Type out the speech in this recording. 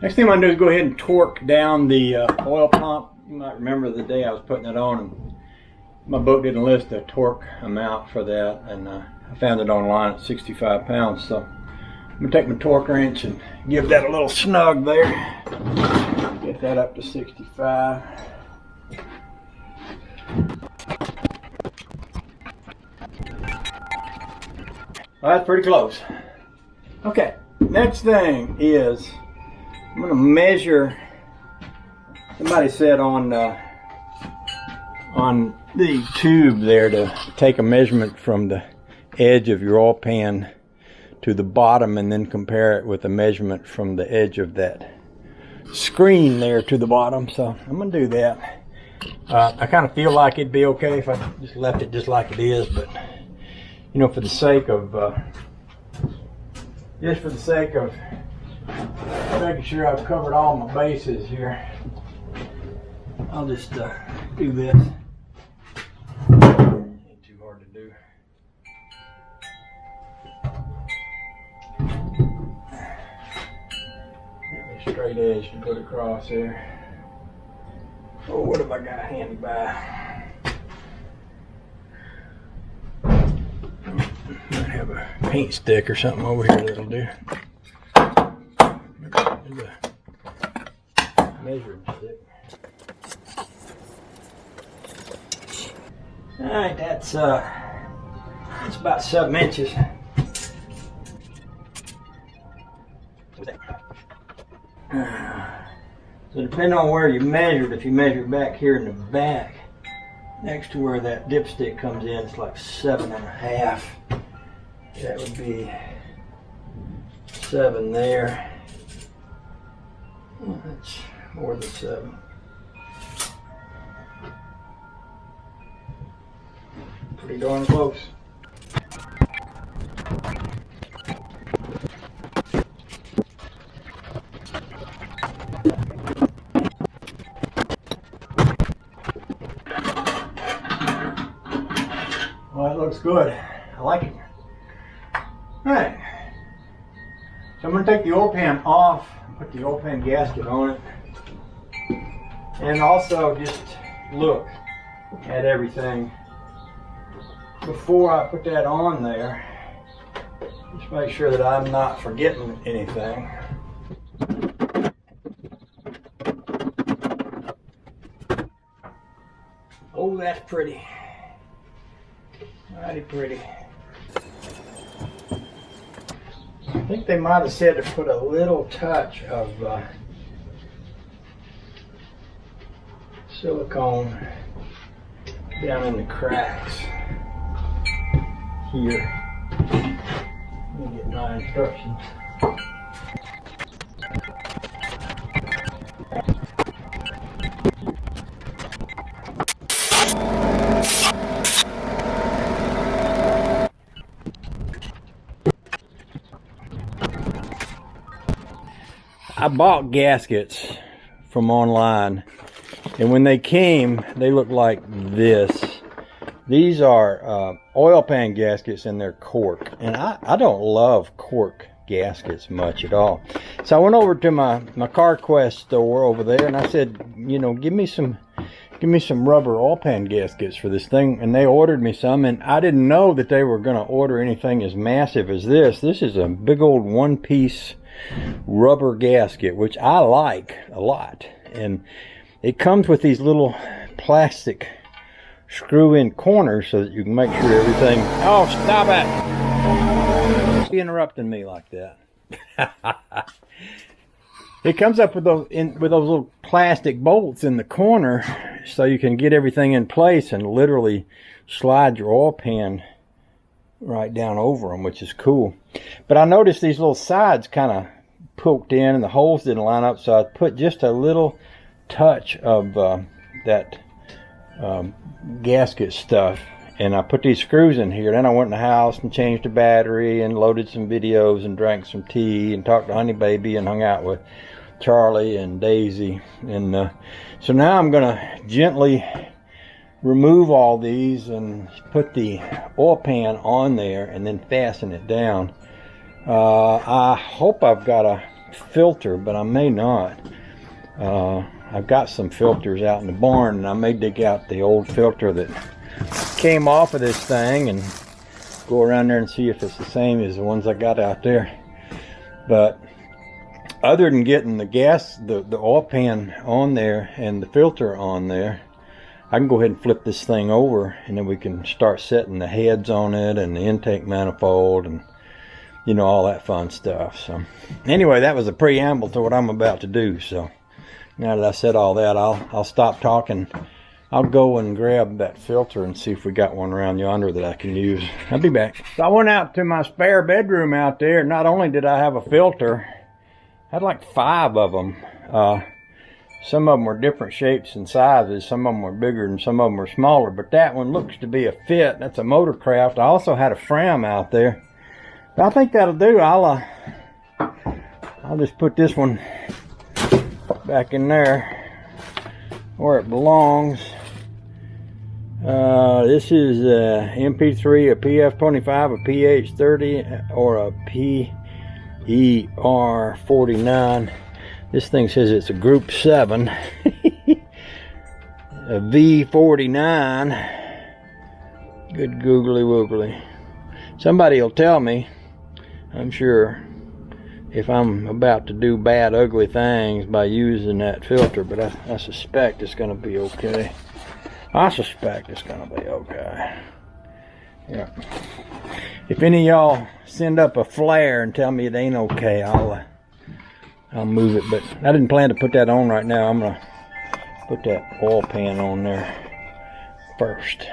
Next thing I'm going to do is go ahead and torque down the oil pump. You might remember the day I was putting it on and my book didn't list the torque amount for that, and I found it online at 65 pounds. So I'm going to take my torque wrench and give that a little snug there. Get that up to 65. Well, that's pretty close. Okay, next thing is I'm going to measure. Somebody said on the tube there to take a measurement from the edge of your oil pan to the bottom and then compare it with a measurement from the edge of that screen there to the bottom. So I'm going to do that. I kind of feel like it'd be okay if I just left it just like it is, but you know, for the sake of just for the sake of making sure I've covered all my bases here, I'll just do this. Ain't too hard to do. Get me a straight edge to put across there. Oh, what have I got handy by? Might have a paint stick or something over here that'll do. There's a measuring stick. Alright, that's about 7 inches. So depending on where you measured, if you measure back here in the back, next to where that dipstick comes in, it's like 7.5. That would be 7 there. Well, that's more than 7. Pretty darn close. Well, that looks good. I like it. Alright. So I'm going to take the oil pan off and put the oil pan gasket on it. And also just look at everything before I put that on there. Just make sure that I'm not forgetting anything. Oh, that's pretty. Mighty pretty. I think they might have said to put a little touch of silicone down in the cracks here. Let me get my instructions. I bought gaskets from online, and when they came, they looked like this. These are oil pan gaskets, and they're cork, and I don't love cork gaskets much at all. So I went over to my CarQuest store over there, and I said, you know, give me some rubber oil pan gaskets for this thing, and they ordered me some, and I didn't know that they were going to order anything as massive as this. This is a big old one-piece rubber gasket, which I like a lot, and it comes with these little plastic screw-in corners so that you can make sure everything. Oh, stop it! Don't be interrupting me like that. It comes up with those little plastic bolts in the corner, so you can get everything in place and literally slide your oil pan right down over them, which is cool. But I noticed these little sides kind of poked in and the holes didn't line up, so I put just a little touch of that gasket stuff, and I put these screws in here. Then I went in the house and changed the battery and loaded some videos and drank some tea and talked to Honey Baby and hung out with Charlie and Daisy. And so now I'm gonna gently remove all these and put the oil pan on there and then fasten it down. I hope I've got filter, but I may not. I've got some filters out in the barn, and I may dig out the old filter that came off of this thing and go around there and see if it's the same as the ones I got out there. But other than getting the oil pan on there and the filter on there, I can go ahead and flip this thing over, and then we can start setting the heads on it and the intake manifold and, you know, all that fun stuff. So anyway, that was a preamble to what I'm about to do. So now that I said all that, I'll stop talking. I'll go and grab that filter and see if we got one around yonder that I can use. I'll be back. So I went out to my spare bedroom out there. Not only did I have a filter, I had like 5 of them. Some of them were different shapes and sizes. Some of them were bigger and some of them were smaller. But that one looks to be a fit. That's a Motorcraft. I also had a Fram out there. But I think that'll do. I'll just put this one back in there where it belongs. This is a MP3, a PF25, a PH30, or a PER49. This thing says it's a Group 7. A V49. Good googly woogly. Somebody will tell me, I'm sure, if I'm about to do bad, ugly things by using that filter, but I suspect it's going to be okay. I suspect it's going to be okay. Yeah. If any of y'all send up a flare and tell me it ain't okay, I'll move it. But I didn't plan to put that on right now. I'm going to put that oil pan on there first.